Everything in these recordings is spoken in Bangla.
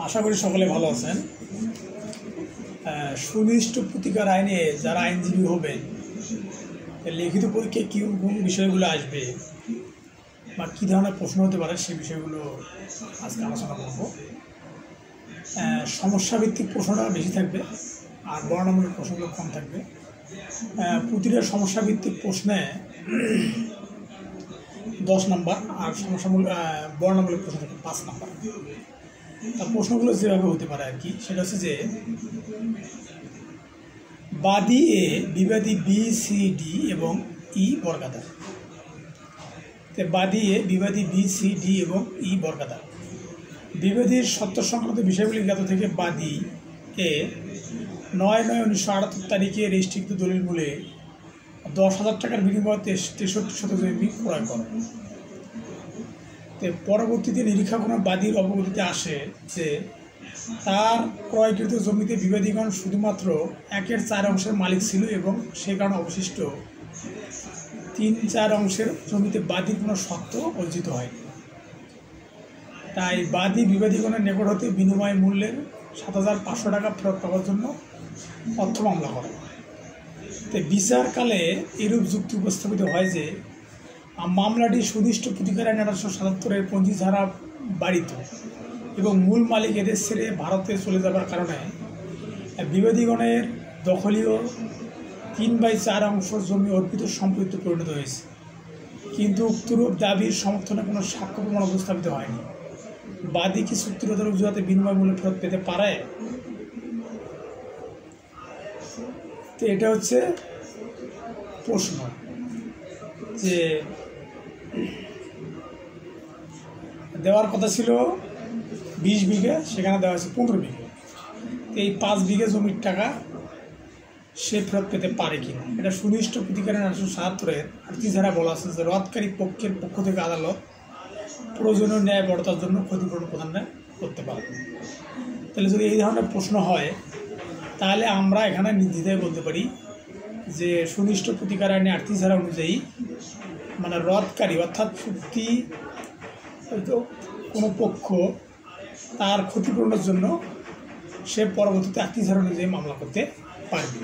আশা করি সকলে ভালো আছেন। সুনির্দিষ্ট প্রতিকার আইনে যারা আইনজীবী হবেন, লিখিত পরীক্ষায় কোন বিষয়গুলো আসবে বা কী ধরনের প্রশ্ন হতে পারে সেই বিষয়গুলো আজকে আলোচনা করব। সমস্যাভিত্তিক প্রশ্নটা বেশি থাকবে আর বর্ণনামূলক প্রশ্নগুলো কম থাকবে। প্রতিটা সমস্যাভিত্তিক প্রশ্নে 10 নম্বর আর বর্ণনামূলক প্রশ্ন থাকবে 5 নম্বর। তা প্রশ্নগুলো যেভাবে হতে পারে আর কি, সেটা হচ্ছে যে বাদী এ বিবাদী বি সি ডি এবং ই বর্গাকার। বাদী এ বিবাদী বি সি ডি এবং ই বর্গাকার। বিবাদীর সত্য সংক্রান্ত বিষয়গুলি জ্ঞাত থেকে বাদী এ 9/9/1978 তারিখে রেজিস্ট্রিকৃত দলিল মূলে 10,000 টাকার বিনিময়ে 63 শতক জমি ক্রয় করে। পরবর্তীতে নিরীক্ষা কোনো বাদীর অবগতিতে আসে যে তার ক্রয়কৃত জমিতে বিবাদীগণ শুধুমাত্র 1/4 অংশের মালিক ছিল এবং সে কারণে অবশিষ্ট 3/4 অংশের জমিতে বাদীর কোনো সত্ত্ব অর্জিত হয়। তাই বাদী বিবাদীগণের নিকট হতে বিনিময় মূল্যের 7,500 টাকা ফেরত পাওয়ার জন্য অর্থ মামলা করে। বিচারকালে এরূপ যুক্তি উপস্থাপিত হয় যে মামলাটি সুনির্দিষ্ট প্রতিকার আইন 1877-এর 25 ধারা বাড়িত এবং মূল মালিক এদেশ ছেড়ে ভারতে চলে যাবার কারণে বিবাদীগণের দখলীয় 3/4 অংশ জমি অর্পিত সম্পত্তিতে পরিণত হয়েছে, কিন্তু উক্তরূপ দাবির সমর্থনে কোনো সাক্ষ্য প্রমাণ উপস্থাপিত হয়নি। বাদী কি চুক্তিরোধের অজুহাতে বিনিময় মূল্য ফেরত পেতে পারে? তো এটা হচ্ছে প্রশ্ন যে দেওয়ার কথা ছিল 20 বিঘে, সেখানে দেওয়া হয়েছে 15 বিঘে। এই 5 বিঘে জমির টাকা সে ফেরত পেতে পারে কিনা, এটা সুনির্দিষ্ট প্রতিকার 1977-এর 38 ধারা বলা আছে যে রদকারী পক্ষের পক্ষ থেকে আদালত প্রয়োজনীয় ন্যায় বর্তার জন্য ক্ষতিপূরণ প্রদান করতে পারে। তাহলে যদি এই ধরনের প্রশ্ন হয় তাহলে আমরা এখানে নির্দ্বিধায় বলতে পারি যে সুনির্দিষ্ট প্রতিকার আইনে 38 ধারা অনুযায়ী মানে রদকারী অর্থাৎ চুক্তি কোনো পক্ষ তার ক্ষতিপূরণের জন্য সে পরবর্তীতে 38 ধারা অনুযায়ী মামলা করতে পারবে।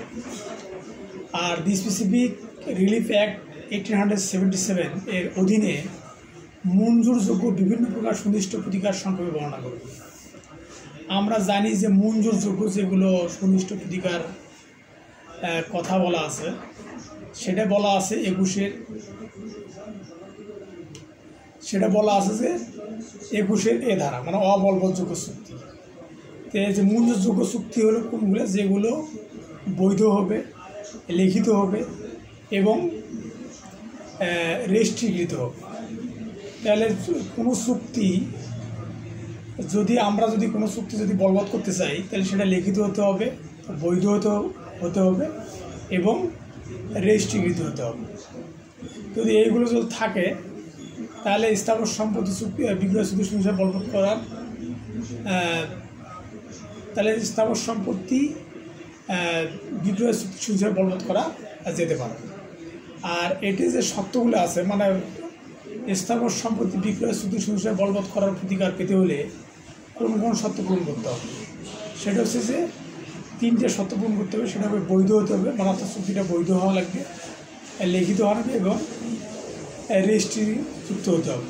আর দি স্পেসিফিক রিলিফ অ্যাক্ট 1877 এর অধীনে মঞ্জুরযোগ্য বিভিন্ন প্রকার সুনির্দিষ্ট প্রতিকার সংক্ষেপে বর্ণনা করবে। আমরা জানি যে মঞ্জুরযোগ্য যেগুলো সুনির্দিষ্ট প্রতিকার কথা বলা আছে সেটা বলা আছে 21-এর এ ধারা, মানে অবলবৎযোগ্য চুক্তি। তো এই যে মঞ্জুরযোগ্য চুক্তি হলো কোনগুলো, যেগুলো বৈধ হবে, লিখিত হবে এবং রেজিস্ট্রিকৃত হবে। তাহলে কোনো চুক্তি কোনো চুক্তি যদি বলবৎ করতে চাই তাহলে সেটা লিখিত হতে হবে, বৈধ হতে হবে এবং রেজিস্ট্রিকৃত হতে হবে। যদি এইগুলো যদি থাকে তাহলে স্থাবর সম্পত্তি চুক্তি বিক্রয় চুক্তি হিসাবে বলবৎ করার তাহলে স্থাবর সম্পত্তি বিক্রয় চুক্তি হিসাবে বলবৎ করা যেতে পারে। আর এটি যে শর্তগুলো আছে, মানে স্থাবর সম্পত্তি বিক্রয় চুক্তি হিসাবে বলবৎ করার প্রতিকার পেতে হলে কোন কোন শর্ত পূরণ করতে হবে, সেটা হচ্ছে যে 3টে শর্ত পূরণ করতে হবে। সেটা হবে বৈধ হতে হবে, মানে অর্থাৎ চুক্তিটা বৈধ হওয়া লাগবে, লিখিত হওয়া লাগবে এবং রেজিস্ট্রিযুক্ত হতে হবে।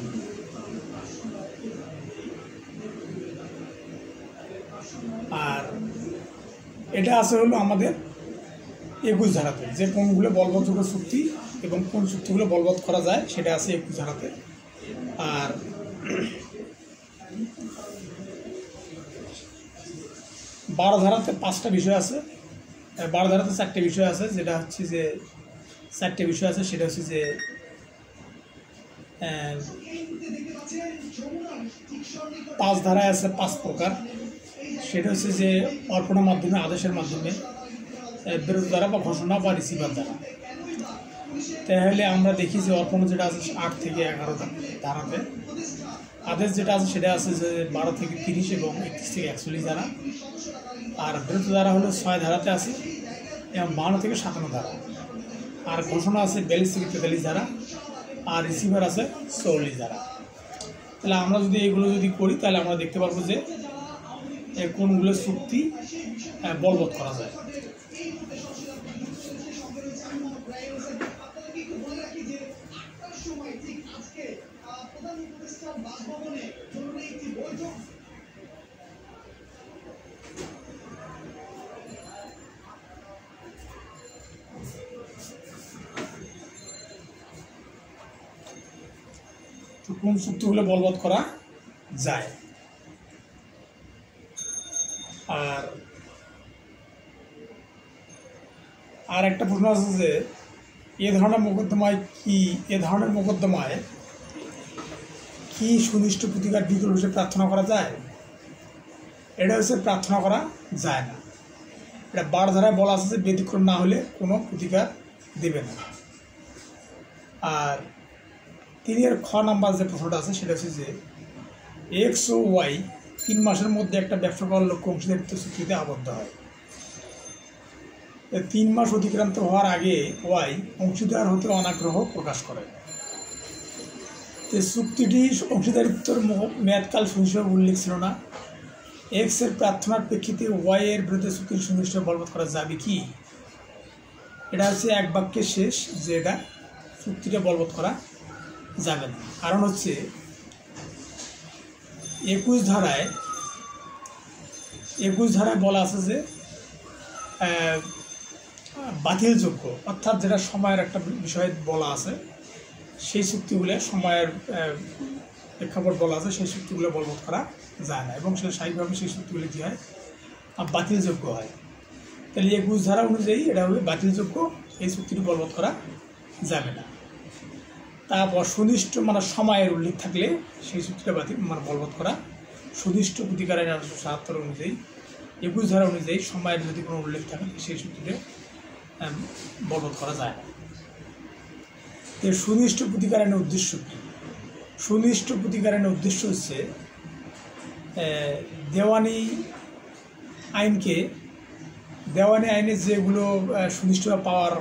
আর এটা আছে হলো আমাদের 21 ধারাতে, যে কোনগুলো বলবৎযোগ্য চুক্তি এবং কোন চুক্তিগুলো বলবৎ করা যায় সেটা আছে 21 ধারাতে। আর 12 ধারাতে 5টা বিষয় আছে, 12 ধারাতে 4টে বিষয় আছে। যেটা হচ্ছে যে 4টে বিষয় আছে, সেটা হচ্ছে যে 5 ধারায় আছে 5 প্রকার। সেটা হচ্ছে যে অর্পণের মাধ্যমে, আদেশের মাধ্যমে, বিরোধ দ্বারা বা ঘোষণা বা রিসিভার দ্বারা। তাহলে আমরা দেখি যে অর্পণ যেটা আছে 8 থেকে 11 ধারাতে, আদেশ যেটা আছে সেটা আছে যে 12 থেকে 30 এবং 31 থেকে 41 ধারা। আর বিরোধ দ্বারা হলো 6 ধারাতে আছে এবং 52 থেকে 57 ধারা। আর ঘোষণা আছে 42 থেকে 43 ধারা। আর রিসিভার আছে 44 ধারা। তাহলে আমরা যদি এগুলো যদি করি তাহলে আমরা দেখতে পারবো যে কোনগুলো চুক্তি বলবৎ করা যায়। কোন চুক্তিগুলো বলবৎ করা যায়। আর একটা প্রশ্ন আছে যে এ ধরনের মোকদ্দমায় কি সুনিষ্ঠ প্রতিকার বিকল্প হিসেবে প্রার্থনা করা যায়? এটা হচ্ছে প্রার্থনা করা যায় না। এটা 12 ধারায় বলা আছে যে ব্যতিক্রম না হলে কোনো প্রতিকার দেবে না। আর 3 খ নাম্বার যে প্রশ্নটা আছে সেটা হচ্ছে যে এক্স ও ওয়াই 3 মাসের মধ্যে একটা ব্যবসা করার লক্ষ্য অংশীদারিত্ব চুক্তিতে আবদ্ধ হয়। 3 মাস অতিক্রান্ত হওয়ার আগে ওয়াই অংশীদার হতে অনাগ্রহ প্রকাশ করে। চুক্তিটি অংশীদারিত্বর মেয়াদকাল সুনিশ্চিত উল্লেখ ছিল না। এক্স এর প্রার্থনার প্রেক্ষিতে ওয়াই এর বিরুদ্ধে চুক্তির সুনিশ্চিত বলবৎ করা যাবে কি? এটা হচ্ছে এক বাক্যের শেষ যে এটা চুক্তিটা বলবৎ করা যাবে না। কারণ হচ্ছে 21 ধারায় বলা আছে যে বাতিলযোগ্য, অর্থাৎ যেটা সময়ের একটা বিষয় বলা আছে, সেই চুক্তিগুলো সময়ের প্রেক্ষাপট বলা আছে, সেই চুক্তিগুলো বলবৎ করা যায় না এবং সেটা স্বাভাবিকভাবে সেই চুক্তিগুলো কী হয় বাতিলযোগ্য হয়। তাহলে 21 ধারা অনুযায়ী এটা হবে বাতিলযোগ্য, এই চুক্তিটি বলবৎ করা যাবে না। তারপর সুনিষ্ঠ সময়ের উল্লেখ থাকলে সেই চুক্তিটা বলবৎ করা সুনিষ্ঠ প্রতিকার আইন 1877 অনুযায়ী 21 ধারা অনুযায়ী সময়ের যদি কোনো উল্লেখ থাকে সেই চুক্তিটা বলবৎ করা যায় না। তো সুনিষ্ঠ প্রতিকার আইনের উদ্দেশ্য কী? সুনিষ্ঠ প্রতিকার আইনের উদ্দেশ্য হচ্ছে দেওয়ানি আইনে যেগুলো সুনিষ্ঠভাবে পাওয়ার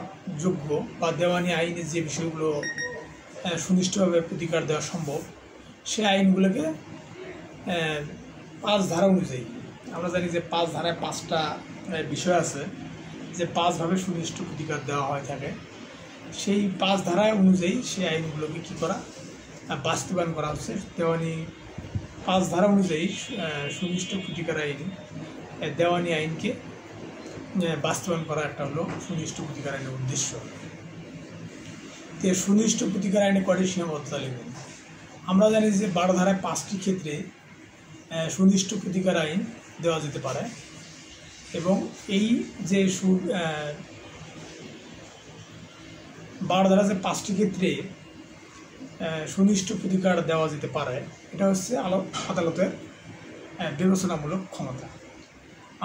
যোগ্য বা দেওয়ানি আইনে যে বিষয়গুলো সুনিষ্ঠভাবে প্রতিকার দেওয়া সম্ভব, সেই আইনগুলোকে 5 ধারা অনুযায়ী, আমরা জানি যে 5 ধারায় 5টা বিষয় আছে যে 5 ভাবে সুনিষ্ঠ প্রতিকার দেওয়া হয়ে থাকে। সেই 5 ধারা অনুযায়ী সেই আইনগুলোকে কী করা বাস্তবায়ন করা হচ্ছে। দেওয়ানি 5 ধারা অনুযায়ী সুনিষ্ঠ প্রতিকার আইন দেওয়ানি আইনকে বাস্তবায়ন করা একটা হলো সুনিষ্ঠ প্রতিকার আইনের উদ্দেশ্য। সুনিষ্ঠ প্রতিকার আইনে কয়টি সীমাবদ্ধতা লিখবেন? আমরা জানি যে 12 ধারায় 5টি ক্ষেত্রে সুনিষ্ঠ প্রতিকার আইন দেওয়া যেতে পারে এবং এই যে 12 ধারা যে 5টি ক্ষেত্রে সুনিষ্ঠ প্রতিকার দেওয়া যেতে পারে, এটা হচ্ছে আদালতের বিবেচনামূলক ক্ষমতা।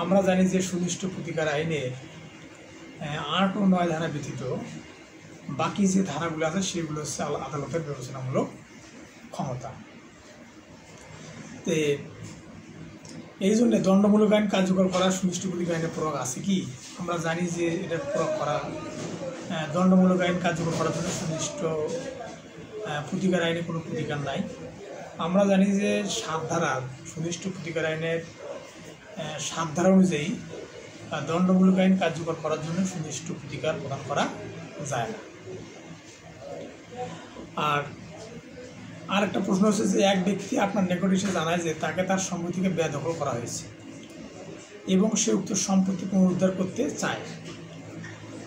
আমরা জানি যে সুনিষ্ঠ প্রতিকার আইনের 8 ও 9 ধারা ব্যতীত বাকি যে ধারাগুলো আছে সেগুলো হচ্ছে আদালতের বিবেচনামূলক ক্ষমতা। তো এই জন্য দণ্ডমূলক আইন কার্যকর করার সুনিষ্ঠ প্রতিকার আইনের প্রয়োগ আছে কি? আমরা জানি যে এটা প্রয়োগ করা দণ্ডমূলক আইন কার্যকর করার জন্য সুনিষ্ঠ প্রতিকার আইনে কোনো প্রতিকার নাই। আমরা জানি যে 7 ধারা সুনিষ্ঠ প্রতিকার আইনের 7 ধারা অনুযায়ী দণ্ডমূলক আইন কার্যকর করার জন্য সুনিষ্ঠ প্রতিকার প্রদান করা যায় না। আর একটা প্রশ্ন হচ্ছে যে এক ব্যক্তি আপনার নিকট এসে জানায় যে তাকে তার সম্পত্তিকে বেদখল করা হয়েছে এবং সে উক্ত সম্পত্তি পুনরুদ্ধার করতে চায়।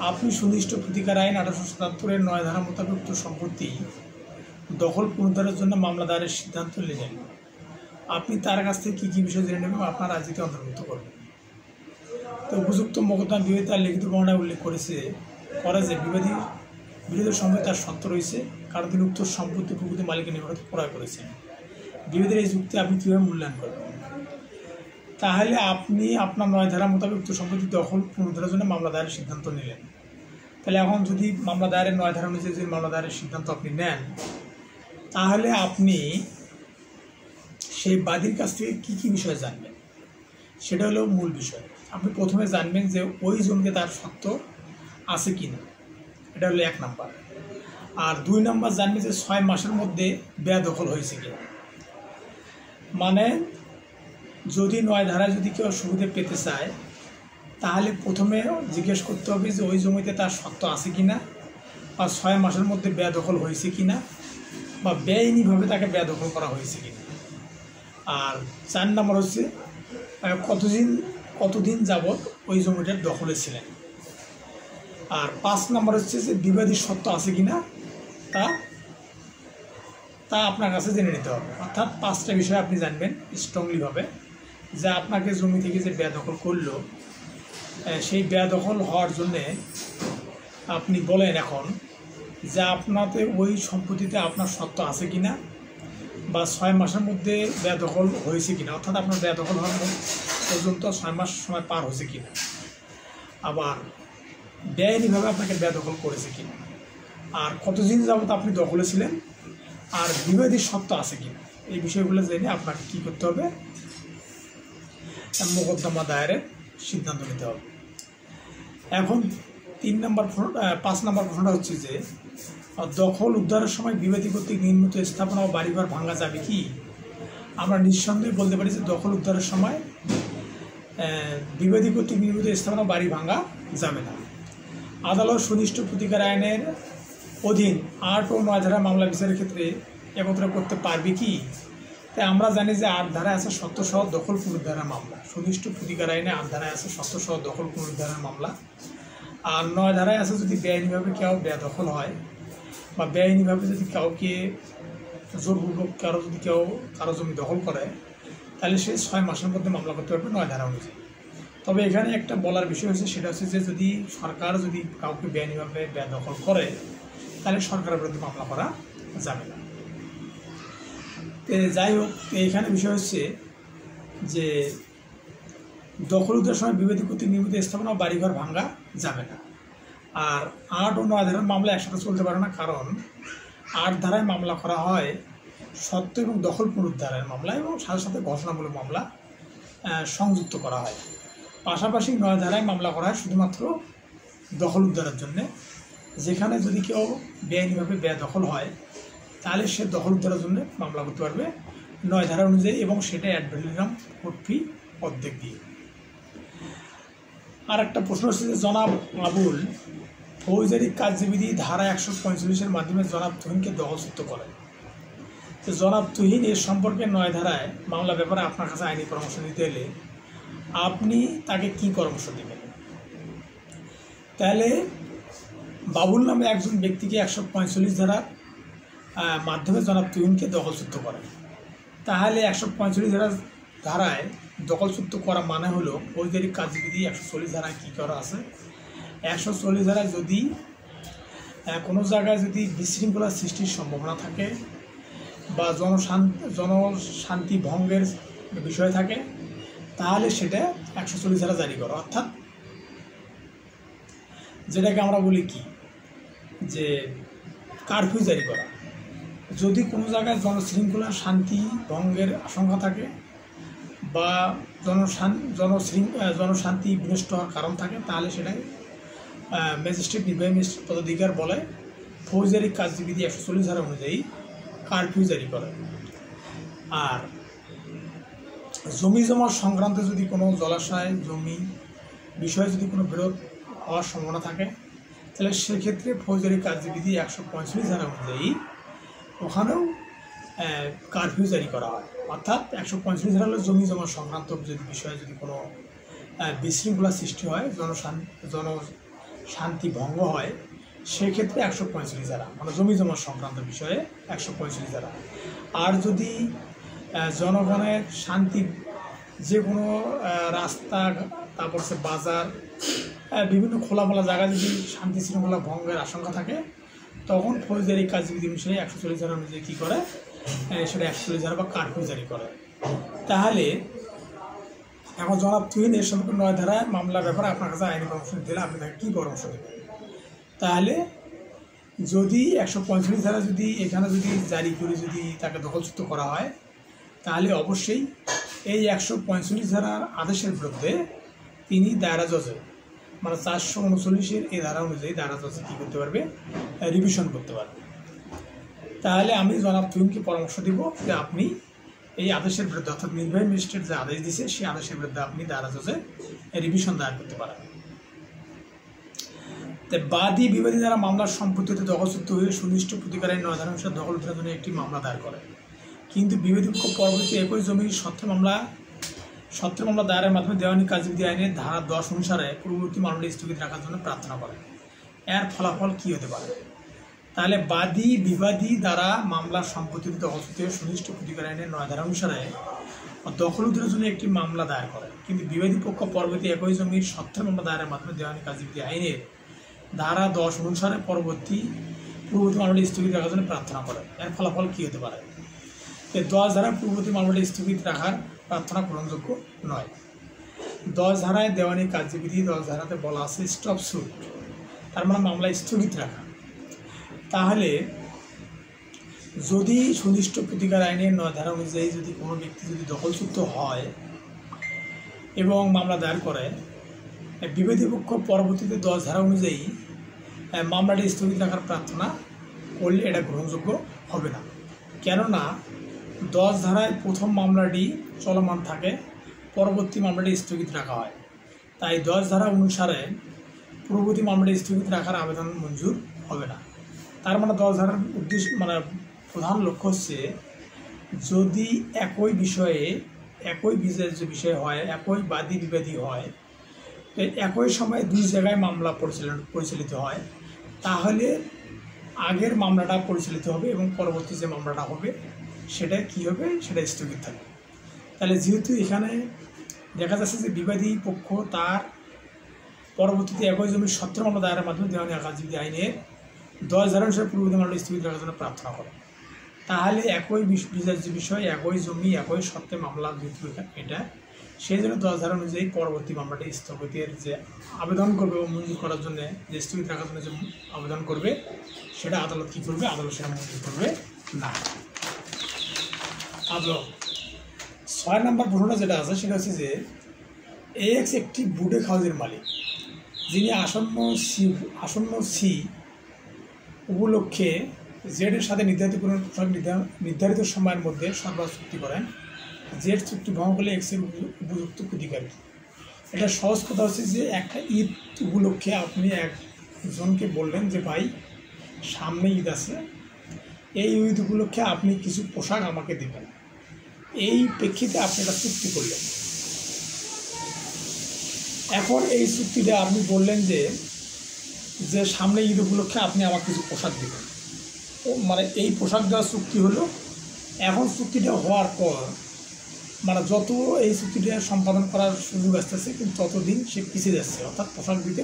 আপনি সুনিষ্ঠ প্রতিকার আইন 1877-এর 9 ধারা মোতাবেক উক্ত সম্পত্তি দখল পুনরুদ্ধারের জন্য মামলা দায়েরের সিদ্ধান্ত নিলেন। আপনি তার কাছ থেকে কী কী বিষয় জেনে নেবেন আপনার রাজিতে অন্তর্ভুক্ত করবেন। তো উপযুক্ত মোকদ্দমা বিবাদী তার লিখিত বর্ণনায় উল্লেখ করে যে বিরোধের সঙ্গে তার সত্য রয়েছে, কারণ তিনি উক্ত সম্পত্তি প্রকৃত মালিকের নিকট ক্রয় করেছেন। বিবাদের এই যুক্তি আপনি কীভাবে মূল্যায়ন করবেন? তাহলে আপনি আপনার 9 ধারা মোতাবেক উক্ত সম্পত্তি দখল পুনরুদ্ধারের জন্য মামলা দায়েরের সিদ্ধান্ত নিলেন। তাহলে এখন যদি মামলা দায়েরের 9 ধারা অনুযায়ী যদি মামলা দায়েরের সিদ্ধান্ত আপনি নেন, তাহলে আপনি সেই বাদীর কাছ থেকে কী কী বিষয় জানবেন? সেটা হলো মূল বিষয়। আপনি প্রথমে জানবেন যে ওই জমিতে তার সত্য আছে কি না, এটা হলো 1 নাম্বার। আর 2 নাম্বার জানবেন যে 6 মাসের মধ্যে বেদখল হয়েছে কিনা। মানে যদি 9 ধারায় যদি কেউ সুবিধা পেতে চায় তাহলে প্রথমে জিজ্ঞেস করতে হবে যে ওই জমিতে তার সত্ত্ব আছে কিনা, বা 6 মাসের মধ্যে বেদখল হয়েছে কিনা, বা বেআইনিভাবে তাকে বেদখল করা হয়েছে কিনা। আর 4 নম্বর হচ্ছে কতদিন যাবৎ ওই জমিটার দখলে ছিলেন। আর 5 নম্বর হচ্ছে যে বিবাদী সত্ত্ব আছে কিনা তা আপনার কাছে জেনে নিতে হবে। অর্থাৎ 5টা বিষয় আপনি জানবেন স্ট্রংলিভাবে, যে আপনাকে জমি থেকে যে বেদখল করলো সেই বেদখল হওয়ার জন্যে আপনি বলেন এখন যে আপনাতে ওই সম্পত্তিতে আপনার সত্ত্ব আছে কিনা, বা 6 মাসের মধ্যে বেদখল হয়েছে কিনা, অর্থাৎ আপনার বেদখল হওয়ার পর্যন্ত 6 মাস সময় পার হয়েছে কিনা, আবার বেআইনিভাবে আপনাকে বেদখল করেছে কিনা, আর কতদিন যাবত আপনি দখলে ছিলেন, আর বিবাদী সত্ত্ব আছে কিনা। এই বিষয়গুলো জেনে আপনাকে কী করতে হবে, মোকদ্দমা দায়েরের সিদ্ধান্ত নিতে হবে। এখন 5 নম্বর প্রশ্নটা হচ্ছে যে দখল উদ্ধারের সময় বিবাদী কর্তৃক নির্মিত স্থাপনা ও বাড়িঘর ভাঙা যাবে কি। আমরা নিঃসন্দেহে বলতে পারি যে দখল উদ্ধারের সময় বিবাদী কর্তৃক নির্মিত স্থাপনা বাড়ি ভাঙা যাবে না। আদালত সুনিষ্ঠ প্রতিকার আইনের অধীন 8 ও 9 ধারা মামলা বিচারের ক্ষেত্রে একত্র করতে পারবে কি। তাই আমরা জানি যে 8 ধারায় আছে সত্ত্বসহ দখল পুনরুদ্ধারের মামলা, সুনিষ্ঠ প্রতিকার আইনে 8 ধারায় আছে সত্ত্বসহ দখল পুনরুদ্ধারের মামলা। আর 9 ধারায় আছে যদি বেআইনিভাবে কেউ বেদখল হয়, বা বেআইনিভাবে যদি কাউকে জোরপূর্বক কারো জমি দখল করে, তাহলে সে 6 মাসের মধ্যে মামলা করতে পারবে 9 ধারা অনুযায়ী। তবে এখানে একটা বলার বিষয় হচ্ছে, সেটা হচ্ছে যে যদি সরকার যদি কাউকে বেআইনিভাবে বেদখল করে তাহলে সরকারের বিরুদ্ধে মামলা করা যাবে না। যাই হোক, এইখানে বিষয় হচ্ছে যে দখল উদ্ধারের সময় বিবাদী কর্তৃক নির্মিত স্থাপনা ও বাড়িঘর ভাঙা যাবে না। আর 8 ও 9 ধারার মামলা একসাথে চলতে পারে না, কারণ 8 ধারায় মামলা করা হয় সত্ত্ব এবং দখল পুনরুদ্ধারের মামলা, এবং সাথে সাথে ঘোষণামূলক মামলা সংযুক্ত করা হয়। পাশাপাশি 9 ধারায় মামলা করা হয় শুধুমাত্র দখল উদ্ধারের জন্যে, যেখানে যদি কেউ বেআইনিভাবে বেদখল হয় তাহলে সে দখল উদ্ধারের জন্য মামলা করতে পারবে 9 ধারা অনুযায়ী, এবং সেটা অ্যাড ভ্যালিডাম কোর্ট ফি অর্ধেক দিয়ে। আর একটা প্রশ্ন হচ্ছে যে জনাব আবুল ফৌজদারি কার্যবিধি ধারা 145-এর মাধ্যমে জনাব তুহিনকে দখলচ্যুত করেন। তো জনাব তুহিন এর সম্পর্কে 9 ধারায় মামলা ব্যাপারে আপনার কাছে আইনি পরামর্শ নিতে এলে আপনি তাকে কি পরামর্শ দেবেন? তাহলে বাবুল নামে একজন ব্যক্তিকে 145 ধারার মাধ্যমে জনাব তুহিনকে দখলচ্যুত করেন। তাহলে 145 ধারায় দখলচ্যুত করা মানে হলো ফৌজদারি কার্যবিধি 140 ধারায় কী করা আছে, 140 ধারায় যদি কোনো জায়গায় যদি বিশৃঙ্খলা সৃষ্টির সম্ভাবনা থাকে বা জনশান্তি ভঙ্গের বিষয় থাকে, তাহলে সেটা 140 ধারা জারি করা, অর্থাৎ যেটাকে আমরা বলি কি যে কারফিউ জারি করা। যদি কোনো জায়গায় জনশৃঙ্খলা শান্তি ভঙ্গের আশঙ্কা থাকে বা জনশান্তি বিনষ্ট হওয়ার কারণ থাকে, তাহলে সেটাই ম্যাজিস্ট্রেট নির্বাহী ম্যাজিস্ট্রেট পদাধিকার বলে ফৌজদারি কার্যবিধি 140 ধারা অনুযায়ী কারফিউ জারি করে। আর জমি জমা সংক্রান্ত যদি কোনো জলাশয় জমি বিষয়ে যদি কোনো বিরোধ হওয়ার সম্ভাবনা থাকে, তাহলে সেক্ষেত্রে ফৌজদারি কার্যবিধি 145 ধারা অনুযায়ী ওখানেও কারফিউ জারি করা হয়। অর্থাৎ 145 ধারা হলো জমি জমা সংক্রান্ত যদি বিষয়ে যদি কোনো বিশৃঙ্খলা সৃষ্টি হয়, জনশান্তি ভঙ্গ হয়, সেক্ষেত্রে 145 ধারা মানে জমি জমা সংক্রান্ত বিষয়ে 145 ধারা। আর যদি জনগণের শান্তি, যে কোনো রাস্তা, তারপর সে বাজার, বিভিন্ন খোলামেলা জায়গায় যদি শান্তি শৃঙ্খলা ভঙ্গের আশঙ্কা থাকে, তখন ফৌজদারি কার্যবিধি বিষয়ে 140 ধারা অনুযায়ী কী করে, সেটা 140 ধারা বা কারফিউ জারি করে। তাহলে এখন জনাব তুহিন এর সম্পর্কে 9 ধারায় মামলার ব্যাপারে আপনার কাছে আইনি পরামর্শ দিলে আপনি তাকে কী পরামর্শ দেবেন? তাহলে যদি 145 ধারা যদি এখানে যদি জারি করে যদি তাকে দখলচ্যুত করা হয়, তাহলে অবশ্যই এই 145 ধারার আদেশের বিরুদ্ধে তিনি দায়রা জজে মানে 439-এর এই ধারা অনুযায়ী দায়রা জজে কী করতে পারবে, রিভিশন করতে পারবে। তাহলে আমি জনাব তুহিনকে পরামর্শ দিব যে আপনি এই আদেশের বিরুদ্ধে অর্থাৎ নির্বাহী ম্যাজিস্ট্রেট যে আদেশ দিয়েছে সেই আদেশের বিরুদ্ধে আপনি দায়রা জজে রিভিশন দায়ের করতে পারেন। বাদী বিবাদী দ্বারা মামলার সম্পত্তিতে দখলচ্যুত হয়ে সুনির্দিষ্ট প্রতিকার আইন ৯ ধারা অনুসারে দখল উদ্ধারের জন্য একটি মামলা দায়ের করে, কিন্তু বিবাদী পক্ষ পরবর্তী একই জমির সত্ত্বে মামলা দায়েরের মাধ্যমে দেওয়ানি কাজবিধি আইনের ধারা 10 অনুসারে পূর্ববর্তী মামলাটি স্থগিত রাখার জন্য প্রার্থনা করে। এর ফলাফল কী হতে পারে? তাহলে বাদী বিবাদী দ্বারা মামলার সম্পত্তিতে দখলচ্যুত হয়ে সুনির্দিষ্ট প্রতিকার আইনের 9 ধারা অনুসারে দখল উদ্ধারের জন্য একটি মামলা দায়ের করে, কিন্তু বিবাদী পক্ষ পরবর্তী একই জমির সত্ত্বে মামলা দায়েরের মাধ্যমে দেওয়ানি কাজবিধি আইনের ধারা 10 অনুসারে পূর্ববর্তী মামলাটি স্থগিত রাখার জন্য প্রার্থনা করে। এর ফলাফল কী হতে পারে? 10 ধারা পূর্ববর্তী মামলাটি স্থগিত রাখার প্রার্থনা গ্রহণযোগ্য নয়। 10 ধারায় দেওয়ানি কার্যবিধি 10 ধারাতে বলা আছে স্টপ সুট, তার মানে মামলা স্থগিত রাখা। তাহলে যদি সুনির্দিষ্ট প্রতিকার আইনের 9 ধারা অনুযায়ী যদি কোনো ব্যক্তি যদি দখলচ্যুত হয় এবং মামলা দায়ের করে, বিবাদী পক্ষ পরবর্তীতে 10 ধারা অনুযায়ী মামলাটি স্থগিত রাখার প্রার্থনা করলে এটা গ্রহণযোগ্য হবে না। কেননা 10 ধারায় প্রথম মামলাটি চলমান থাকে, পরবর্তী মামলাটি স্থগিত রাখা হয়। তাই 10 ধারা অনুসারে পূর্ববর্তী মামলাটি স্থগিত রাখার আবেদন মঞ্জুর হবে না। তার মানে 10 ধারার উদ্দেশ্য প্রধান লক্ষ্য হচ্ছে যদি একই বিষয়ে একই বিচার্য বিষয় হয়, একই বাদী বিবাদী হয়, একই সময়ে 2 জায়গায় মামলা পরিচালিত হয়, তাহলে আগের মামলাটা পরিচালিত হবে এবং পরবর্তী যে মামলাটা হবে সেটা কি হবে, সেটা স্থগিত থাকবে। তাহলে যেহেতু এখানে দেখা যাচ্ছে যে বিবাদী পক্ষ তার পরবর্তীতে একই জমির সত্ত্বে মামলা দায়েরের মাধ্যমে দেওয়ানি কাজবিধি আইনের 10 ধারা অনুসারে পূর্ববর্তী মামলাটি স্থগিত রাখার জন্য প্রার্থনা করে, তাহলে একই বিচার্য বিষয় একই জমি একই সত্ত্বে মামলা যেহেতু এটা, সেই জন্য 10 ধারা অনুযায়ী পরবর্তী মামলাটি স্থগিতের যে আবেদন করবে বা মঞ্জুর করার জন্য যে স্থগিত রাখার জন্য যে আবেদন করবে সেটা আদালত কী করবে? আদালত সেটা মঞ্জুর করবে না। আদালত 6 নম্বর প্রশ্নটা যেটা আছে সেটা হচ্ছে যে AX একটি বুডেক হাউসের মালিক, যিনি আসন্ন সি উপলক্ষে জেডের সাথে নির্ধারিত সময়ের মধ্যে সরবরাহ চুক্তি করেন। জেড চুক্তি ভঙ্গ করলে এক্সের উপযুক্ত প্রতিকারী। এটা সহজ কথা হচ্ছে যে একটা ঈদ উপলক্ষে আপনি একজনকে বললেন যে ভাই সামনে ঈদ আছে, এই ঈদ উপলক্ষে আপনি কিছু পোশাক আমাকে দেবেন। এই প্রেক্ষিতে আপনি একটা চুক্তি করলেন। এখন এই চুক্তিটা আপনি বললেন যে সামনে ঈদ উপলক্ষে আপনি আমাকে কিছু পোশাক দেবেন, মানে এই পোশাক দেওয়ার চুক্তি হলো। এখন চুক্তিটা হওয়ার পর মানে যত এই চুক্তিটা সম্পাদন করার সুযোগ আসতেছে কিন্তু ততদিন সে পিছিয়ে যাচ্ছে, অর্থাৎ পোশাক দিতে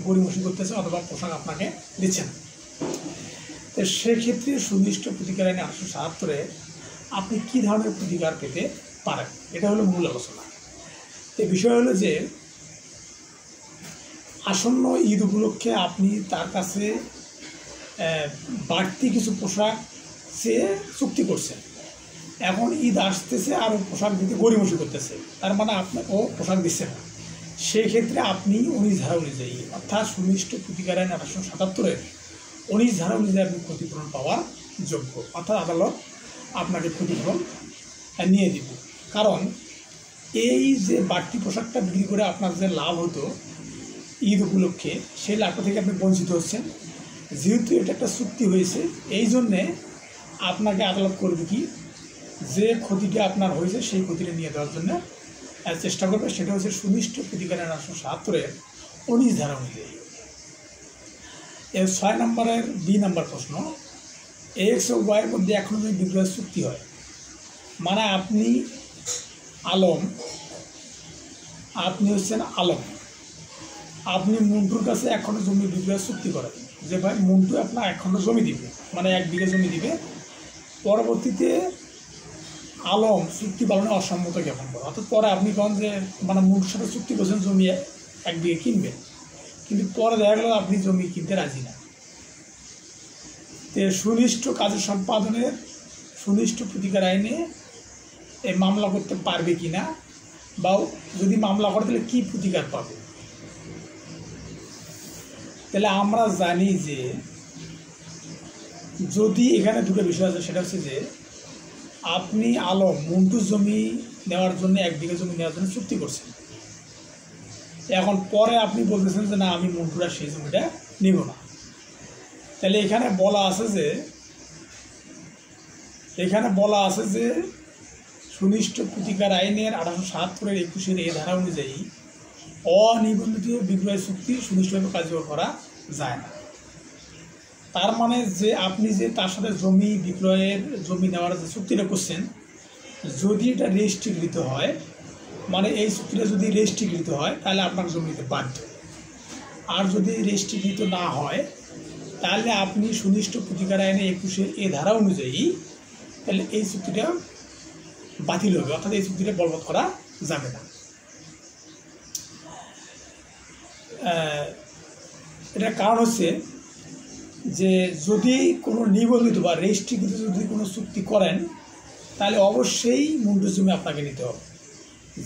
গড়িমসি করতেছে অথবা পোশাক আপনাকে দিচ্ছে না। তো সেক্ষেত্রে সুনির্দিষ্ট প্রতিকার আইনে 877 আপনি কী ধরনের প্রতিকার পেতে পারেন, এটা হলো মূল আলোচনা। তো বিষয় হলো যে আসন্ন ঈদ উপলক্ষে আপনি তার কাছে বাড়তি কিছু পোশাক সে চুক্তি করছেন। এখন ঈদ আসতেছে আর পোশাক দিতে গড়িমসি করতেছে, তার মানে ও পোশাক দিচ্ছে না। সেক্ষেত্রে আপনি 19 ধারা অনুযায়ী অর্থাৎ সুনির্দিষ্ট প্রতিকার আইন 877 19 ধারা অনুযায়ী আপনি ক্ষতিপূরণ পাওয়ার যোগ্য, অর্থাৎ আদালত আপনাকে ক্ষতিপূরণ নিয়ে দিব। কারণ এই যে বাড়তি পোশাকটা বিক্রি করে আপনার যে লাভ হতো ঈদ উপলক্ষে, সেই লাভটা থেকে আপনি বঞ্চিত হচ্ছেন। যেহেতু এটা একটা চুক্তি হয়েছে, এই জন্যে আপনাকে আদালত করবে কি, যে ক্ষতিটা আপনার হয়েছে সেই ক্ষতিটা নিয়ে দেওয়ার জন্য চেষ্টা করবে। সেটা হচ্ছে সুনির্দিষ্ট প্রতিকার আইন 877 19 ধারা অনুযায়ী। এর 6 নম্বরের বি নম্বর প্রশ্ন, AX ও Y এর মধ্যে এখনও যদি বিক্রয় চুক্তি হয়, মানে আপনি হচ্ছেন আলম, আপনি মন্টুর কাছে এখনও জমি বিক্রয় চুক্তি করেন যে ভাই মন্টু আপনার এখনও জমি দিবে, মানে 1 বিঘা জমি দিবে। পরবর্তীতে আলম চুক্তি পালনে অসম্মত জ্ঞাপন করে, অর্থাৎ পরে আপনি কন যে মানে মন্টুর সাথে চুক্তি করছেন জমি 1 বিঘা কিনবেন, কিন্তু পরে দেখা গেল আপনি জমি কিনতে রাজি না। তো সুনির্দিষ্ট কাজের সম্পাদনের সুনির্দিষ্ট প্রতিকার আইনে এই মামলা করতে পারবে কি না, বা যদি মামলা করে তাহলে কী প্রতিকার পাবে। তাহলে আমরা জানি যে যদি এখানে দুটো বিষয় আছে, সেটা হচ্ছে যে আপনি আলম মন্টুর জমি নেওয়ার জন্য 1 বিঘা জমি নেওয়ার জন্য চুক্তি করছেন। এখন পরে আপনি বলতেছেন যে না, আমি মন্টুরা সেই জমিটা নিব না। তাহলে এখানে বলা আছে যে সুনিষ্ঠ প্রতিকার আইনের 1877 21 এই ধারা অনুযায়ী অনিবন্ধিত বিক্রয় চুক্তি সুনিষ্ঠভাবে কার্যকর করা যায় না। তার মানে যে আপনি যে তার সাথে জমি নেওয়ার যে চুক্তিটা করছেন, যদি এটা রেজিস্ট্রিকৃত হয়, মানে এই চুক্তিটা যদি রেজিস্ট্রিকৃত হয় তাহলে আপনার জমি নিতে বাধ্য। আর যদি রেজিস্ট্রিকৃত না হয় তাহলে আপনি সুনিষ্ঠ প্রতিকার আইনে 21 এই ধারা অনুযায়ী তাহলে এই চুক্তিটা বাতিল হবে, অর্থাৎ এই চুক্তিটা বলবৎ করা যাবে না। এটার কারণ হচ্ছে যে যদি কোনো নিবন্ধিত বা রেজিস্ট্রিকৃত যদি কোনো চুক্তি করেন তাহলে অবশ্যই মন্টুর জমি আপনাকে নিতে হবে।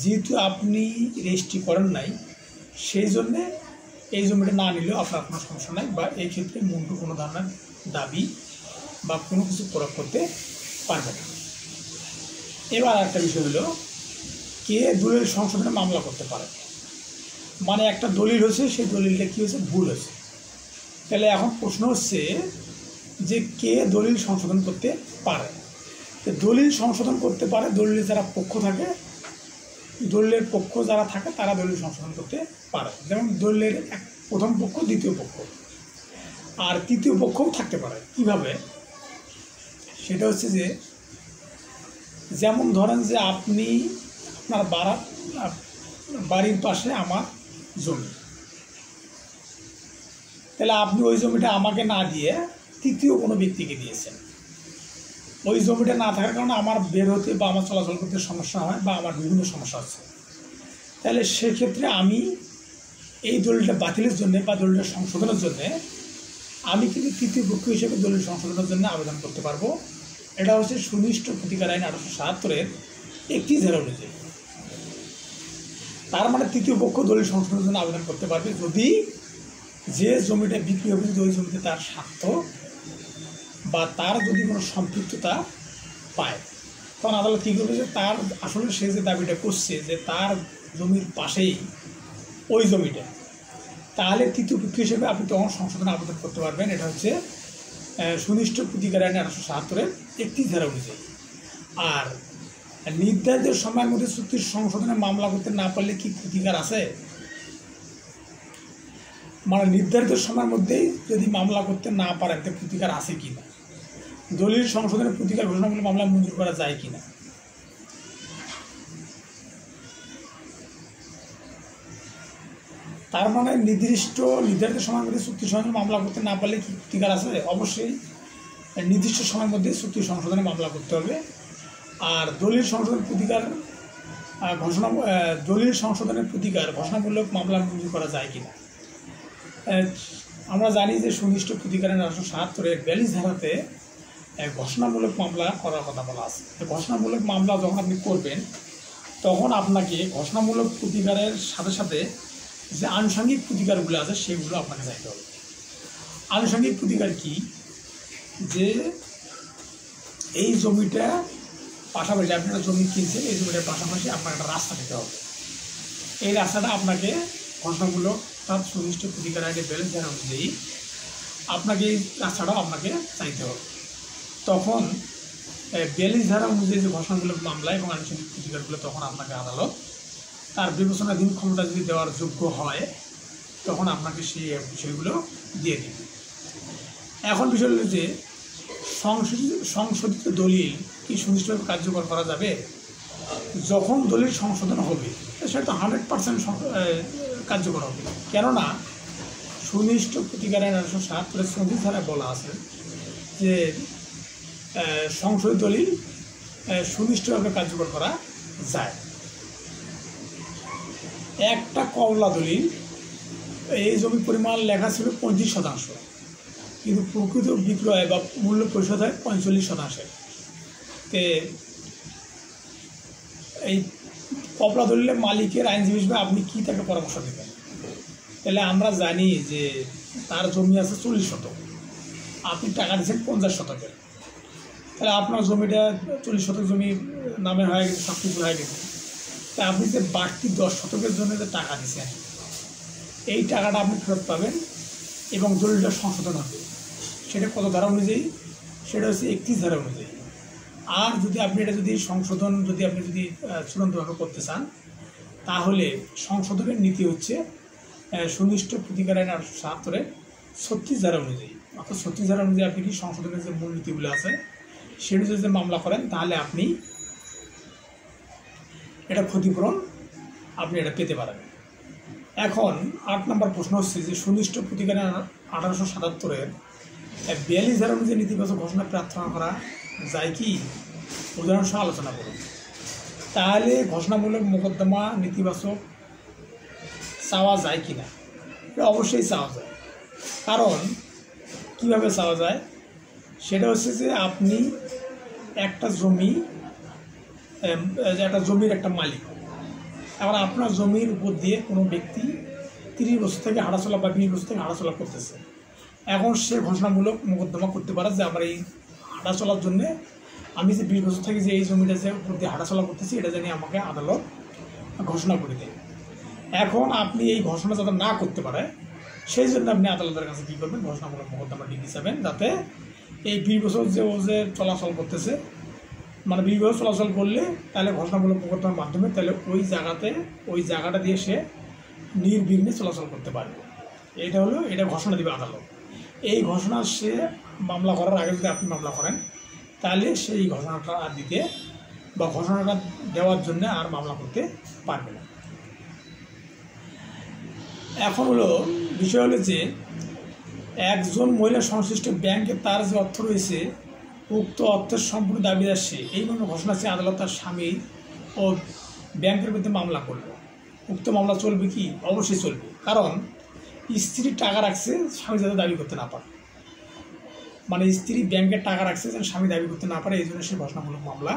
যেহেতু আপনি রেজিস্ট্রি করেন নাই, সেই জন্যে এই জমিটা না নিলেও আপনার কোনো সমস্যা নাই, বা এই ক্ষেত্রে মন্টু কোনো ধরনের দাবি বা কোনো কিছু প্রয়োগ করতে পারবে না। এবার একটা বিষয় হলো, কে দলিল সংশোধনে মামলা করতে পারে। মানে একটা দলিল হচ্ছে, সেই দলিলটা কী হয়েছে, ভুল হয়েছে। তাহলে এখন প্রশ্ন হচ্ছে যে কে দলিল সংশোধন করতে পারে। তো দলিল সংশোধন করতে পারে দলিলের যারা পক্ষ থাকে, দলিলের পক্ষ যারা থাকে তারা দলিল সংশোধন করতে পারে। যেমন দলিলের প্রথম পক্ষ, দ্বিতীয় পক্ষ, আর তৃতীয় পক্ষও থাকতে পারে। কিভাবে? সেটা হচ্ছে যে যেমন ধরেন যে আপনার বাড়ির পাশে আমার জমি, তাহলে আপনি ওই জমিটা আমাকে না দিয়ে তৃতীয় কোনো ব্যক্তিকে দিয়েছেন। ওই জমিটা না থাকার কারণে আমার বের হতে বা আমার চলাচল করতে সমস্যা হয় বা আমার বিভিন্ন সমস্যা আছে। তাহলে সেক্ষেত্রে আমি এই দলিলটা বাতিলের জন্য বা দলিলটা সংশোধনের জন্যে আমি কিন্তু তৃতীয় পক্ষ হিসেবে দলিল সংশোধনের জন্য আবেদন করতে পারবো। এটা হচ্ছে সুনিষ্ঠ প্রতিকার আইন 1877 31 ধারা অনুযায়ী। তার মানে তৃতীয় পক্ষ দলিল সংশোধনের জন্য আবেদন করতে পারবে যদি যে জমিটা বিক্রি হবে, যদি ওই জমিতে তার স্বার্থ বা তার যদি কোনো সম্পৃক্ততা পায়, তখন আদালত কী করবে যে তার আসলে সে যে দাবিটা করছে যে তার জমির পাশেই ওই জমিটা, তাহলে তৃতীয় পক্ষ হিসেবে আপনি তখন সংশোধনে আবেদন করতে পারবেন। এটা হচ্ছে সুনিষ্ঠ প্রতিকার আইন 1877 31 ধারা অনুযায়ী। আর নির্ধারিত সময়ের মধ্যে চুক্তির সংশোধনে মামলা করতে না পারলে কি প্রতিকার আছে? মানে নির্ধারিত সময়ের মধ্যেই যদি মামলা করতে না পারেন তো প্রতিকার আছে কি না, দলিল সংশোধনের প্রতিকার ঘোষণা করলে মামলা মঞ্জুর করা যায় কি না। তার মানে নির্ধারিত সময়ের মধ্যে চুক্তি সংশোধনে মামলা করতে না পারলে কি প্রতিকার আছে? অবশ্যই নির্দিষ্ট সময়ের মধ্যে চুক্তি সংশোধনে মামলা করতে হবে। আর দলিল সংশোধনের প্রতিকার ঘোষণামূলক মামলা মঞ্জুর করা যায় কিনা। আমরা জানি যে সুনিষ্ঠ প্রতিকার আইন 1877 42 ধারাতে ঘোষণামূলক মামলা করার কথা বলা আছে। ঘোষণামূলক মামলা যখন আপনি করবেন তখন আপনাকে ঘোষণামূলক প্রতিকারের সাথে সাথে যে আনুষঙ্গিক প্রতিকারগুলো আছে সেগুলো আপনাকে চাইতে হবে। আনুষঙ্গিক প্রতিকার কি? যে এই জমিটা পাশাপাশি আপনি একটা জমি কিনছেন, এই জমিটার পাশাপাশি আপনার একটা রাস্তা দিতে হবে। এই রাস্তাটা আপনাকে ঘোষণামূলক অর্থাৎ সুনিষ্ঠ প্রতিকার আইনে 42 ধারা অনুযায়ী আপনাকে এই রাস্তাটাও আপনাকে চাইতে হবে। তখন 42 ধারা অনুযায়ী যে ঘোষণামূলক মামলা এবং আনুষঙ্গিক প্রতিকারগুলো তখন আপনাকে আদালত তার বিবেচনাধীন ক্ষমতা যদি দেওয়ার যোগ্য হয় তখন আপনাকে সেই বিষয়গুলো দিয়ে দেবে। এখন বিষয় হলো যে সংশোধিত দলিল কি সুনিষ্ঠভাবে কার্যকর করা যাবে? যখন দলিল সংশোধন হবে সেটা তো 100% কার্যকর হবে। কেননা সুনিষ্ঠ প্রতিকার আইন 1877 34 ধারায় বলা আছে যে সংশোধিত দলিল সুনিষ্ঠভাবে কার্যকর করা যায়। একটা কমলা দলিল, এই জমি পরিমাণ লেখা ছিল 35%, কিন্তু প্রকৃত বিক্রয় বা মূল্য পরিশোধ হয় 45%। তে এই কমলা দলিলের মালিকের আইনজীবী হিসেবে আপনি কী তাকে পরামর্শ দেবেন? তাহলে আমরা জানি যে তার জমি আছে 40 শতক, আপনি টাকা দিচ্ছেন 50 শতকের। তাহলে আপনার জমিটা 40 শতক জমি নামে হয়ে গেছে, সব কিছু হয়ে গেছে। তা আপনি যে বাড়তি 10 শতকের জন্য যে টাকা দিচ্ছেন, এই টাকাটা আপনি ফেরত পাবেন এবং দলিলটা সংশোধন হবে। সেটা কত ধারা অনুযায়ী? সেটা হচ্ছে 31 ধারা অনুযায়ী। আর যদি আপনি এটা যদি সংশোধন আপনি চূড়ান্তভাবে করতে চান, তাহলে সংশোধনের নীতি হচ্ছে সুনির্দিষ্ট প্রতিকার আইন 1877 36 ধারা অনুযায়ী। অর্থাৎ 36 ধারা অনুযায়ী আপনি কি সংশোধনের যে মূল নীতিগুলো আছে সেটা যদি মামলা করেন, তাহলে আপনি এটা ক্ষতিপূরণ আপনি এটা পেতে পারেন। এখন 8 নম্বর প্রশ্ন হচ্ছে যে সুনির্দিষ্ট প্রতিকার আইন 1877-এর 42 ধারা অনুযায়ী নেতিবাচক ঘোষণা প্রার্থনা করা যায় কি? উদাহরণসহ আলোচনা করুন। তাহলে ঘোষণামূলক মোকদ্দমা নেতিবাচক চাওয়া যায় কি না? এটা অবশ্যই চাওয়া যায়। কারণ কিভাবে চাওয়া যায়? সেটা হচ্ছে যে আপনি একটা জমির একটা মালিক। এখন আপনার জমির উপর দিয়ে কোনো ব্যক্তি 30 বছর থেকে হাঁটাচলা বা 20 বছর থেকে হাঁটাচলা করতেছে। এখন সে ঘোষণামূলক মোকদ্দমা করতে পারে যে আমার এই হাঁটা চলার জন্যে আমি যে 20 বছর থেকে যে এই জমিটা যে উপর দিয়ে হাঁটাচলা করতেছি, এটা জানি আমাকে আদালত ঘোষণা করে দেয়। এখন আপনি এই ঘোষণা যাতে না করতে পারে, সেই জন্য আপনি আদালতের কাছে কী করবেন? ঘোষণামূলক মোকদ্দমা ডিগ্রি চাবেন, যাতে এই 20 বছর যে ও যে চলাচল করতেছে, মানে 20 বছর চলাচল করলে তাহলে ঘোষণামূলক মোকদ্দমার মাধ্যমে তাহলে ওই জায়গাটা দিয়ে সে নির্বিঘ্নে চলাচল করতে পারবে। এটা ঘোষণা দেবে আদালত। এই ঘোষণা সে মামলা করার আগে যদি আপনি মামলা করেন, তাহলে সেই ঘোষণাটা দিতে বা ঘোষণাটা দেওয়ার জন্য আর মামলা করতে পারবে না। এখন বিষয় হলো যে একজন মহিলা সংশ্লিষ্ট ব্যাংকে তার যে অর্থ রয়েছে, উক্ত অর্থের সম্পূর্ণ দাবিদার সে। এই মর্মে ঘোষণা চেয়ে আদালত তার স্বামী ও ব্যাংকের বিরুদ্ধে মামলা করলো। উক্ত মামলা চলবে কি? অবশ্যই চলবে। কারণ স্ত্রী টাকা রাখছে, স্বামী যাতে দাবি করতে না পারে, মানে স্ত্রী ব্যাংকে টাকা রাখছে যেন স্বামী দাবি করতে না পারে, এই জন্য সে ঘোষণামূলক মামলা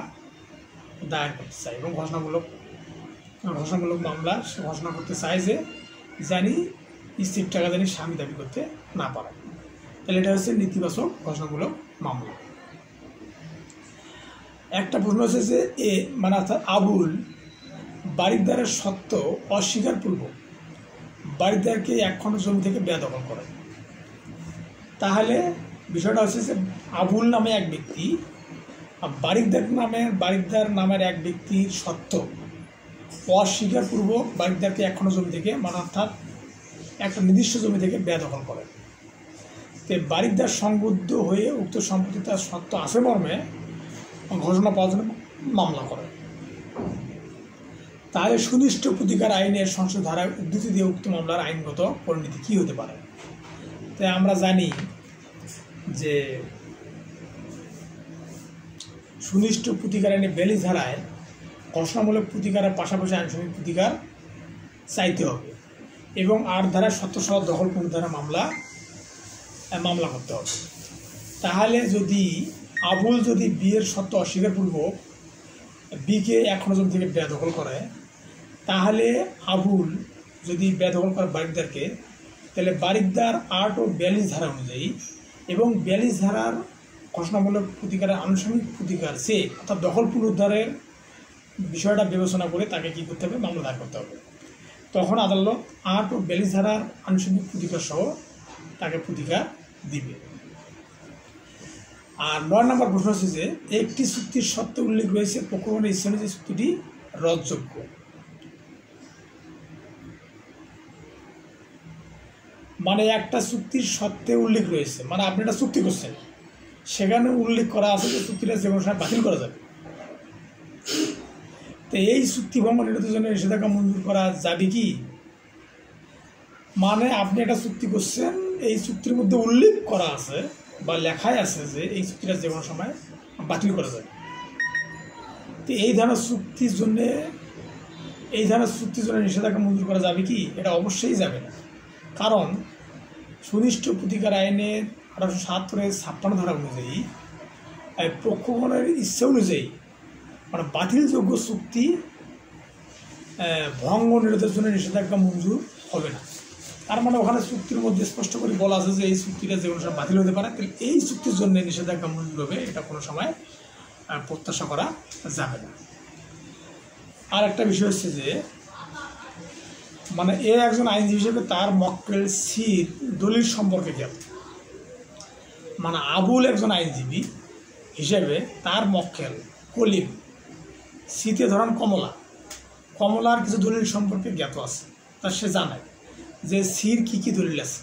দায়ের করতে চায়। এবং ঘোষণামূলক মামলা সে ঘোষণা করতে চায় যে জানি স্ত্রীর টাকা জানি স্বামী দাবি করতে না পারে। তাহলে এটা হচ্ছে নেতিবাচক ঘোষণামূলক মামলা। একটা প্রশ্ন হচ্ছে যে মানে অর্থাৎ আবুল বারিকদারের সত্ত্ব অস্বীকার পূর্বক বারিকদারকে 1 খণ্ড জমি থেকে বেদখল করে। তাহলে বিষয়টা হচ্ছে যে আবুল নামে এক ব্যক্তি বারিকদার নামের এক ব্যক্তির সত্ত্ব অস্বীকার পূর্বক বারিকদারকে 1 খণ্ড জমি থেকে, মানে অর্থাৎ একটা নির্দিষ্ট জমি থেকে বেদখল করে। তো বারিকদার সংবদ্ধ হয়ে উক্ত সম্পত্তি তার সত্ত্ব আছে মর্মে ঘোষণা পাওয়ার জন্য মামলা করে। তাহলে সুনির্দিষ্ট প্রতিকার আইনের সংশোধন ধারায় উদ্ধৃতি দিয়ে উক্ত মামলার আইনগত পরিণতি কী হতে পারে? তাই আমরা জানি যে সুনির্দিষ্ট প্রতিকার আইনে 42 ধারায় ঘোষণামূলক প্রতিকারের পাশাপাশি আইনসঙ্গিক প্রতিকার চাইতে হবে এবং 8 ধারায় সত্ত্বসহ দখল পুনরুদ্ধারে মামলা করতে হবে। তাহলে যদি আবুল বিয়ের সত্ত্ব অস্বীকার পূর্বক বিকে 1 খণ্ড জমি থেকে বেদখল করে, তাহলে আবুল যদি বেদখল করে বারিকদারকে, তাহলে বারিকদার 8 ও 42 ধারা অনুযায়ী এবং 42 ধারার ঘোষণামূলক প্রতিকারের আনুষঙ্গিক প্রতিকার সে অর্থাৎ দখল পুনরুদ্ধারের বিষয়টা বিবেচনা করে তাকে কী করতে হবে? মামলা দায়ের করতে হবে। তখন আদালত 8 ও 42 ধারার আনুষঙ্গিক প্রতিকার সহ তাকে প্রতিকার দিবে। আর 9 নম্বর প্রশ্ন হচ্ছে যে একটি চুক্তির সত্ত্বে উল্লেখ রয়েছে পক্ষগণের ইচ্ছা অনুযায়ী চুক্তিটি রদযোগ্য। মানে একটা চুক্তির সত্ত্বে উল্লেখ রয়েছে, মানে আপনি একটা চুক্তি করছেন, সেখানে উল্লেখ করা আছে যে চুক্তিটা যে কোনো সময় বাতিল করা যাবে। তো এই চুক্তি ভঙ্গ নিরোধের জন্য নিষেধাজ্ঞা মঞ্জুর করা যাবে কি? মানে আপনি একটা চুক্তি করছেন, এই চুক্তির মধ্যে উল্লেখ করা আছে বা লেখাই আছে যে এই চুক্তিটা যে কোনো সময় বাতিল করা যাবে। তো এই ধরনের চুক্তির জন্য নিষেধাজ্ঞা মঞ্জুর করা যাবে কি? এটা অবশ্যই যাবে না। কারণ সুনির্দিষ্ট প্রতিকার আইনের 1877-এর 56 ধারা অনুযায়ী পক্ষগণের ইচ্ছা অনুযায়ী মানে বাতিলযোগ্য চুক্তি ভঙ্গ নিরোধের জন্য নিষেধাজ্ঞা মঞ্জুর হবে না। তার মানে ওখানে চুক্তির মধ্যে স্পষ্ট করে বলা আছে যে এই চুক্তিটা যে কোনো সময় বাতিল হতে পারে, তাহলে এই চুক্তির জন্য নিষেধাজ্ঞামূলক হবে এটা কোনো সময় প্রত্যাশা করা যাবে না। আর একটা বিষয় হচ্ছে যে মানে এ একজন আইনজীবী হিসেবে তার মক্কেল সির দলিল সম্পর্কে জ্ঞাত, মানে আবুল একজন আইনজীবী হিসেবে তার মক্কেল কলিম, সিতে ধরেন কমলার কিছু দলিল সম্পর্কে জ্ঞাত আছে, তার সে জানে যে সির কী কী দলিল আছে।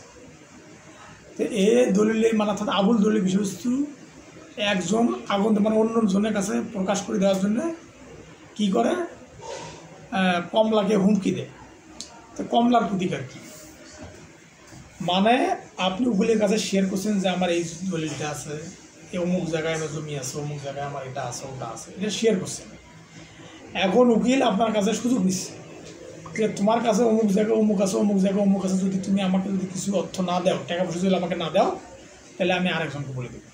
তো এ দলিলে মানে অর্থাৎ আবুল দলিল বিষয়বস্তু একজন মানে অন্য জনের কাছে প্রকাশ করে দেওয়ার জন্য কি করে, কমলাকে হুমকি দেয়। তো কমলার প্রতিকার কী, মানে আপনি উকিলের কাছে শেয়ার করছেন যে আমার এই দলিলটা আছে, অমুক জায়গায় আমার জমি আছে, অমুক জায়গায় আমার এটা আছে ওটা আছে, এটা শেয়ার করছেন। এখন উকিল আপনার কাছে সুযোগ নিচ্ছে যে তোমার কাছে অমুক জায়গায় অমুক আছে, অমুক জায়গায় অমুক আছে, যদি তুমি আমাকে যদি কিছু অর্থ না দাও, টাকা পয়সা যদি আমাকে না দাও, তাহলে আমি আরেকজনকে বলে দেবো।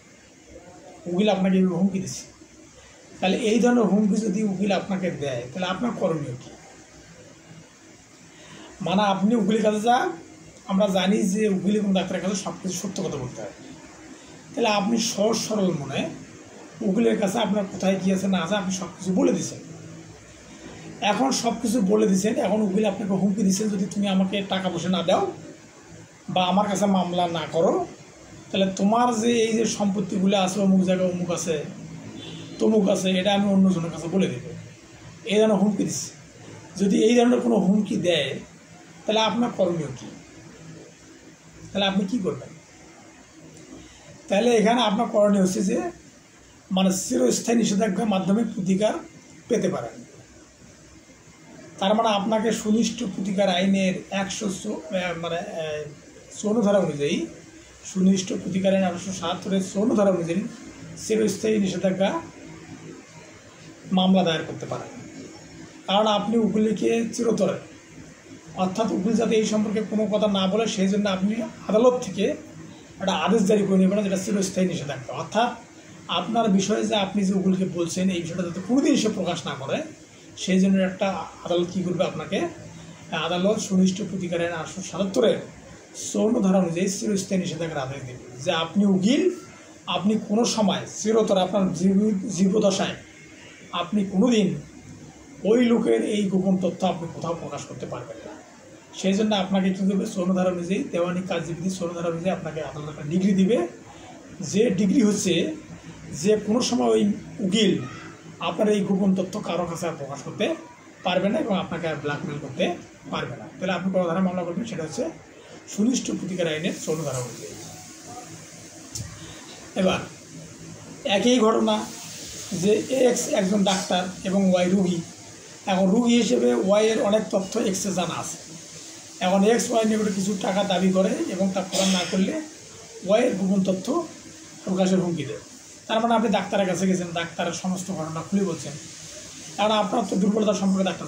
উকিল আপনাকে এইভাবে হুমকি দিচ্ছে। তাহলে এই ধরনের হুমকি যদি উকিল আপনাকে দেয়, তাহলে আপনার করণীয় কী? মানে আপনি উকিলের কাছে যান, আমরা জানি যে উকিল এবং ডাক্তারের কাছে সব কিছু সত্য কথা বলতে হয়, তাহলে আপনি সহজ সরল মনে উকিলের কাছে আপনার কোথায় কী আছে না আছে আপনি সব কিছু বলে দিচ্ছেন। এখন সব কিছু বলে দিচ্ছেন, এখন উকিল আপনাকে হুমকি দিচ্ছেন যদি তুমি আমাকে টাকা পয়সা না দাও বা আমার কাছে মামলা না করো, তাহলে তোমার যে এই যে সম্পত্তিগুলো আছে, অমুক জায়গায় অমুক আছে তমুক আছে, এটা আমি অন্যজনের কাছে বলে দেবো, এই ধরনের হুমকি দিচ্ছে। যদি এই ধরনের কোনো হুমকি দেয়, তাহলে আপনার করণীয় কী? তাহলে আপনি কী করবেন? তাহলে এখানে আপনার করণীয় হচ্ছে যে মানে চিরস্থায়ী নিষেধাজ্ঞার মাধ্যমে প্রতিকার পেতে পারেন। তার মানে আপনাকে সুনিষ্ঠ প্রতিকার আইনের 154 ধারা অনুযায়ী, সুনিষ্ঠ প্রতিকার আইন 177 ধারা অনুযায়ী চিরস্থায়ী নিষেধাজ্ঞা মামলা দায়ের করতে পারেন। কারণ আপনি উকিলকে চিরতরে, অর্থাৎ উকিল যাতে এই সম্পর্কে কোনো কথা না বলে সেই জন্য আপনি আদালত থেকে একটা আদেশ জারি করে নেবেন, যেটা চিরস্থায়ী নিষেধাজ্ঞা। অর্থাৎ আপনার বিষয়ে যে আপনি যে উকিলকে বলছেন এই বিষয়টা যাতে কোনোদিন সে প্রকাশ না করে, সেই জন্য একটা আদালত কী করবে, আপনাকে আদালত সুনিষ্ঠ প্রতিকার আইন 177 ধারা অনুযায়ী চিরস্থায়ী নিষেধাজ্ঞার আদেশ দেবে যে আপনি উকিল, আপনি কোনো সময় চিরতরে আপনার জীবদশায় আপনি কোনোদিন ওই লোকের এই গোপন তথ্য আপনি কোথাও প্রকাশ করতে পারবেন না। সেই জন্য আপনাকে কী করবে, 16 ধারা অনুযায়ী, দেওয়ানি কার্যবিধি 16 ধারা অনুযায়ী আপনাকে আদালত একটা ডিগ্রি দিবে, যে ডিগ্রি হচ্ছে যে কোনো সময় ওই উকিল আপনার এই গোপন তথ্য কারো কাছে আর প্রকাশ করতে পারবে না এবং আপনাকে আর ব্ল্যাকমেল করতে পারবে না। তাহলে আপনি কোনো ধারা মামলা করবেন, সেটা হচ্ছে সুনিষ্ঠ প্রতিকার আইনের 16 ধারা অনুযায়ী। এবার একই ঘটনা যে এক্স একজন ডাক্তার এবং ওয়াই রুগী। এখন রুগী হিসেবে ওয়াইয়ের অনেক তথ্য এক্সে জানা আছে। এখন এক্স ওয়াই নিকটে কিছু টাকা দাবি করে এবং তা প্রদান না করলে ওয়াইয়ের গোপন তথ্য প্রকাশের হুমকি দেয়। তার মানে আপনি ডাক্তারের কাছে গেছেন, ডাক্তারের সমস্ত ঘটনা খুলে বলছেন, কারণ আপনার তো দুর্বলতা সম্পর্কে ডাক্তার